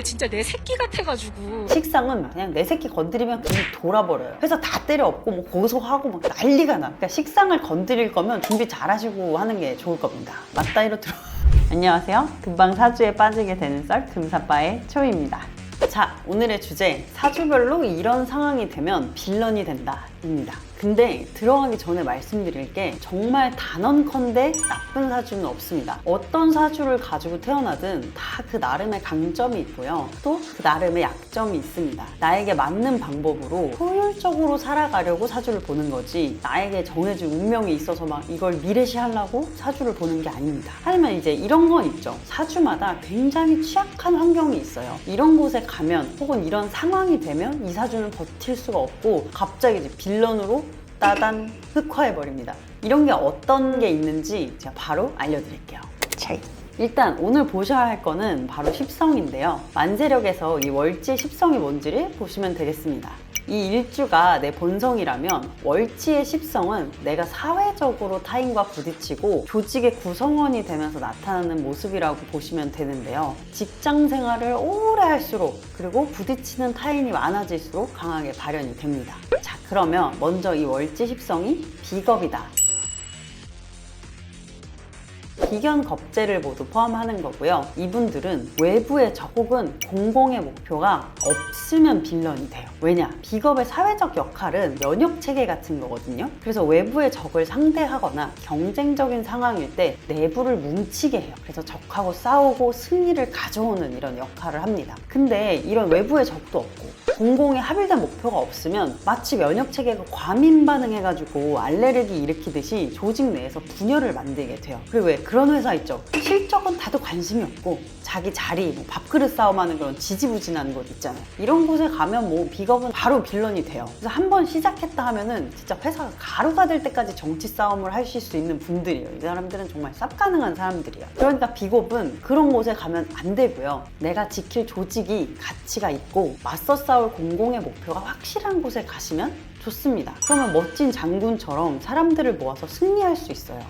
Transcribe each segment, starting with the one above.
진짜 내 새끼 같아가지고. 식상은 그냥 내 새끼 건드리면 그냥 돌아버려요. 회사 다 때려 엎고 뭐 고소하고 막 난리가 나. 그러니까 식상을 건드릴 거면 준비 잘 하시고 하는 게 좋을 겁니다. 맞다이로 들어. 안녕하세요. 금방 사주에 빠지게 되는 썰 금사빠의 초이입니다. 자, 오늘의 주제, 사주별로 이런 상황이 되면 빌런이 된다 입니다. 근데 들어가기 전에 말씀드릴 게 정말 단언컨대 나쁜 사주는 없습니다. 어떤 사주를 가지고 태어나든 다 그 나름의 강점이 있고요. 또 그 나름의 약점이 있습니다. 나에게 맞는 방법으로 효율적으로 살아가려고 사주를 보는 거지, 나에게 정해진 운명이 있어서 막 이걸 미래시하려고 사주를 보는 게 아닙니다. 하지만 이제 이런 건 있죠. 사주마다 굉장히 취약한 환경이 있어요. 이런 곳에 가면 혹은 이런 상황이 되면 이 사주는 버틸 수가 없고 갑자기 이제 빌런으로 따단 흑화해버립니다. 이런 게 어떤 게 있는지 제가 바로 알려드릴게요. 일단 오늘 보셔야 할 거는 바로 십성인데요. 만세력에서 이 월지 십성이 뭔지를 보시면 되겠습니다. 이 일주가 내 본성이라면 월지의 십성은 내가 사회적으로 타인과 부딪히고 조직의 구성원이 되면서 나타나는 모습이라고 보시면 되는데요. 직장 생활을 오래 할수록 그리고 부딪히는 타인이 많아질수록 강하게 발현이 됩니다. 자, 그러면 먼저 이 월지 십성이 비겁이다. 비견 겁재를 모두 포함하는 거고요. 이분들은 외부의 적 혹은 공공의 목표가 없으면 빌런이 돼요. 왜냐? 비겁의 사회적 역할은 면역체계 같은 거거든요. 그래서 외부의 적을 상대하거나 경쟁적인 상황일 때 내부를 뭉치게 해요. 그래서 적하고 싸우고 승리를 가져오는 이런 역할을 합니다. 근데 이런 외부의 적도 없고 공공의 합일된 목표가 없으면 마치 면역체계가 과민 반응해가지고 알레르기 일으키듯이 조직 내에서 분열을 만들게 돼요. 그리고 왜 그런 회사 있죠? 실적은 다도 관심이 없고 자기 자리, 뭐 밥그릇 싸움하는 그런 지지부진한 곳 있잖아요. 이런 곳에 가면 뭐 비겁은 바로 빌런이 돼요. 그래서 한번 시작했다 하면은 진짜 회사가 가루가 될 때까지 정치 싸움을 하실 수 있는 분들이에요. 이 사람들은 정말 쌉 가능한 사람들이에요. 그러니까 비겁은 그런 곳에 가면 안 되고요. 내가 지킬 조직이 가치가 있고 맞서 싸울 공공의 목표가 확실한 곳에 가시면 좋습니다. 그러면 멋진 장군처럼 사람들을 모아서 승리할 수 있어요.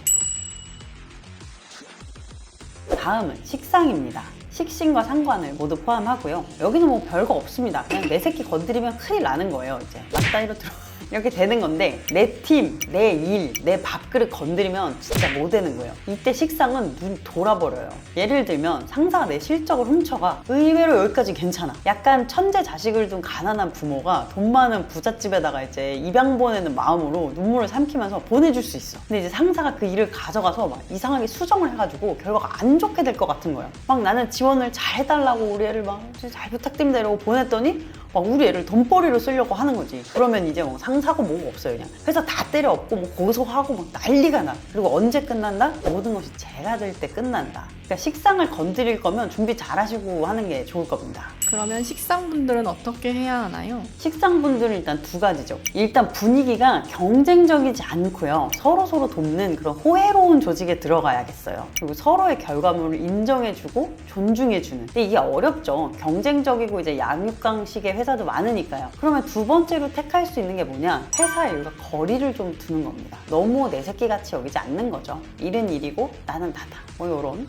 다음은 식상입니다. 식신과 상관을 모두 포함하고요. 여기는 뭐 별거 없습니다. 그냥 내 새끼 건드리면 큰일 나는 거예요. 이제 맞다이로 들어. 이렇게 되는 건데 내 팀, 내 일, 내 밥그릇 건드리면 진짜 못 되는 거예요. 이때 식상은 눈 돌아버려요. 예를 들면 상사가 내 실적을 훔쳐가. 의외로 여기까지 괜찮아. 약간 천재 자식을 둔 가난한 부모가 돈 많은 부잣집에다가 이제 입양 보내는 마음으로 눈물을 삼키면서 보내줄 수 있어. 근데 이제 상사가 그 일을 가져가서 막 이상하게 수정을 해가지고 결과가 안 좋게 될 것 같은 거예요. 막 나는 지원을 잘 해달라고 우리 애를 막 잘 부탁드립니다 이러고 보냈더니 막 우리 애를 돈벌이로 쓰려고 하는 거지. 그러면 이제 뭐 상사고 뭐고 없어요. 그냥 회사 다 때려 엎고 뭐 고소하고 막 난리가 나. 그리고 언제 끝난다? 모든 것이 제가 될 때 끝난다. 그러니까 식상을 건드릴 거면 준비 잘 하시고 하는 게 좋을 겁니다. 그러면 식상분들은 어떻게 해야 하나요? 식상분들은 일단 두 가지죠. 일단 분위기가 경쟁적이지 않고요. 서로 돕는 그런 호혜로운 조직에 들어가야겠어요. 그리고 서로의 결과물을 인정해주고 존중해주는. 근데 이게 어렵죠. 경쟁적이고 이제 양육강식의 회사도 많으니까요. 그러면 두 번째로 택할 수 있는 게 뭐냐? 회사 일과 거리를 좀 두는 겁니다. 너무 내 새끼같이 여기지 않는 거죠. 일은 일이고 나는 나다. 뭐 요런.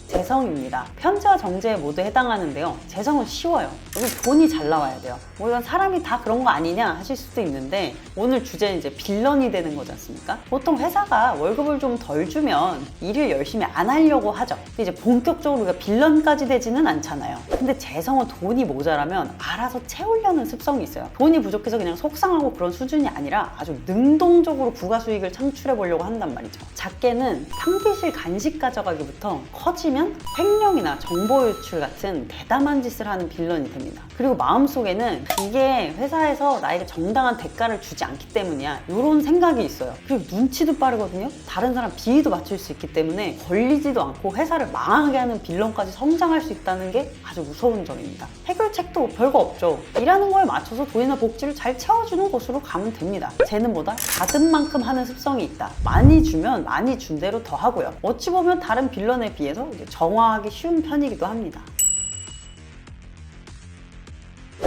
재성입니다. 편재와 정제에 모두 해당하는데요. 재성은 쉬워요. 여기 돈이 잘 나와야 돼요. 뭐 이건 사람이 다 그런 거 아니냐 하실 수도 있는데 오늘 주제는 이제 빌런이 되는 거지 않습니까? 보통 회사가 월급을 좀 덜 주면 일을 열심히 안 하려고 하죠. 근데 이제 본격적으로 우리가 빌런까지 되지는 않잖아요. 근데 재성은 돈이 모자라면 알아서 채우려는 습성이 있어요. 돈이 부족해서 그냥 속상하고 그런 수준이 아니라 아주 능동적으로 부가 수익을 창출해 보려고 한단 말이죠. 작게는 탕비실 간식 가져가기부터 커지면 횡령이나 정보 유출 같은 대담한 짓을 하는 빌런이 됩니다. 그리고 마음속에는 이게 회사에서 나에게 정당한 대가를 주지 않기 때문이야 이런 생각이 있어요. 그리고 눈치도 빠르거든요. 다른 사람 비위도 맞출 수 있기 때문에 걸리지도 않고 회사를 망하게 하는 빌런까지 성장할 수 있다는 게 아주 무서운 점입니다. 해결책도 별거 없죠. 일하는 거에 맞춰서 돈이나 복지를 잘 채워주는 곳으로 가면 됩니다. 쟤는 뭐다? 받은 만큼 하는 습성이 있다. 많이 주면 많이 준 대로 더 하고요. 어찌 보면 다른 빌런에 비해서 정화하기 쉬운 편이기도 합니다.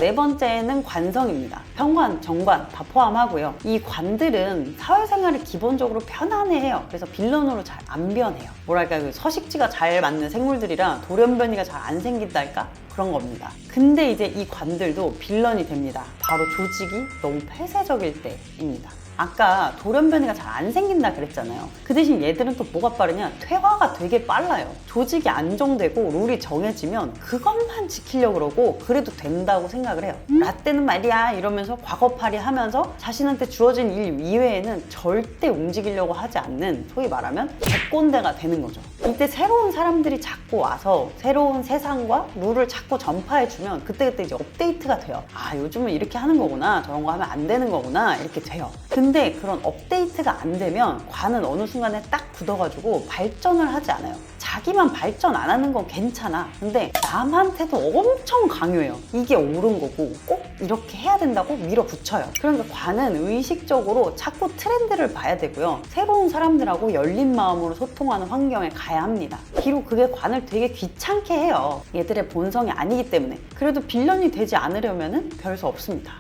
네 번째는 관성입니다. 편관, 정관 다 포함하고요. 이 관들은 사회생활을 기본적으로 편안해해요. 그래서 빌런으로 잘 안 변해요. 뭐랄까, 그 서식지가 잘 맞는 생물들이라 돌연변이가 잘 안 생긴다 할까? 그런 겁니다. 근데 이제 이 관들도 빌런이 됩니다. 바로 조직이 너무 폐쇄적일 때입니다. 아까 돌연변이가 잘 안 생긴다 그랬잖아요. 그 대신 얘들은 또 뭐가 빠르냐? 퇴화가 되게 빨라요. 조직이 안정되고 룰이 정해지면 그것만 지키려고 그러고 그래도 된다고 생각을 해요. 라떼는 말이야 이러면서 과거팔이 하면서 자신한테 주어진 일 이외에는 절대 움직이려고 하지 않는, 소위 말하면 객꼰대가 되는 거죠. 이때 새로운 사람들이 자꾸 와서 새로운 세상과 룰을 자꾸 전파해주면 그때그때 이제 업데이트가 돼요. 아, 요즘은 이렇게 하는 거구나, 저런 거 하면 안 되는 거구나, 이렇게 돼요. 근데 그런 업데이트가 안 되면 관은 어느 순간에 딱 굳어가지고 발전을 하지 않아요. 자기만 발전 안 하는 건 괜찮아. 근데 남한테도 엄청 강요해요. 이게 옳은 거고 꼭 이렇게 해야 된다고 밀어붙여요. 그러니까 관은 의식적으로 자꾸 트렌드를 봐야 되고요. 새로운 사람들하고 열린 마음으로 소통하는 환경에 가야 합니다. 비록 그게 관을 되게 귀찮게 해요. 얘들의 본성이 아니기 때문에. 그래도 빌런이 되지 않으려면 별 수 없습니다.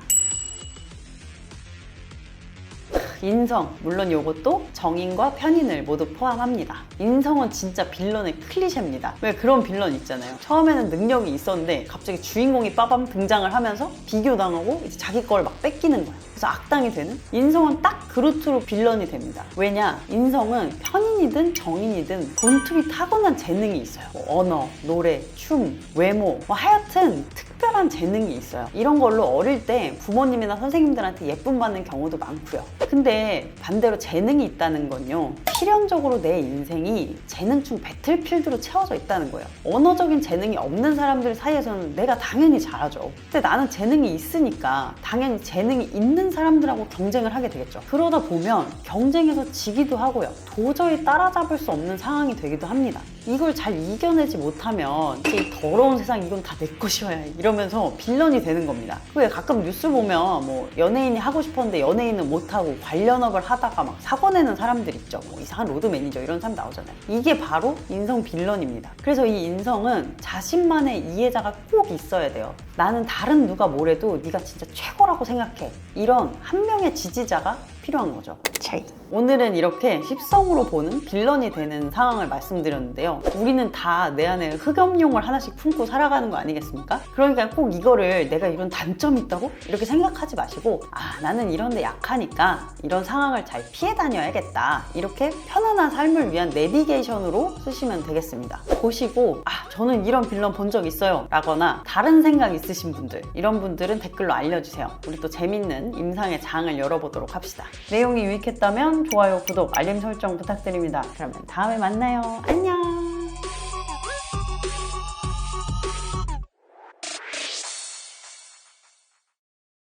인성, 물론 이것도 정인과 편인을 모두 포함합니다. 인성은 진짜 빌런의 클리셰입니다. 왜 그런 빌런 있잖아요. 처음에는 능력이 있었는데 갑자기 주인공이 빠밤 등장을 하면서 비교당하고 이제 자기 걸 막 뺏기는 거예요. 그래서 악당이 되는? 인성은 딱 그 루트로 빌런이 됩니다. 왜냐? 인성은 편인이든 정인이든 본투비 타고난 재능이 있어요. 뭐 언어, 노래, 춤, 외모, 하여튼 특별한 재능이 있어요. 이런 걸로 어릴 때 부모님이나 선생님들한테 예쁨 받는 경우도 많고요. 근데 반대로 재능이 있다는 건요, 필연적으로 내 인생이 재능충 배틀필드로 채워져 있다는 거예요. 언어적인 재능이 없는 사람들 사이에서는 내가 당연히 잘하죠. 근데 나는 재능이 있으니까 당연히 재능이 있는 사람들하고 경쟁을 하게 되겠죠. 그러다 보면 경쟁에서 지기도 하고요. 도저히 따라잡을 수 없는 상황이 되기도 합니다. 이걸 잘 이겨내지 못하면 이 더러운 세상 이건 다 내 것이어야 해 이러면서 빌런이 되는 겁니다. 왜 가끔 뉴스 보면 뭐 연예인이 하고 싶었는데 연예인은 못하고 관련업을 하다가 막 사고 내는 사람들 있죠. 뭐 이상한 로드 매니저 이런 사람 나오잖아요. 이게 바로 인성 빌런입니다. 그래서 이 인성은 자신만의 이해자가 꼭 있어야 돼요. 나는 다른 누가 뭐래도 네가 진짜 최고라고 생각해. 이런 한 명의 지지자가 필요한 거죠. 오늘은 이렇게 십성으로 보는 빌런이 되는 상황을 말씀드렸는데요. 우리는 다 내 안에 흑염룡을 하나씩 품고 살아가는 거 아니겠습니까? 그러니까 꼭 이거를 내가 이런 단점이 있다고? 이렇게 생각하지 마시고, 아, 나는 이런 데 약하니까 이런 상황을 잘 피해 다녀야겠다. 이렇게 편안한 삶을 위한 내비게이션으로 쓰시면 되겠습니다. 보시고, 아, 저는 이런 빌런 본 적 있어요 라거나 다른 생각 있으신 분들, 이런 분들은 댓글로 알려주세요. 우리 또 재밌는 임상의 장을 열어보도록 합시다. 내용이 유익했다면 좋아요, 구독, 알림 설정 부탁드립니다. 그러면 다음에 만나요. 안녕.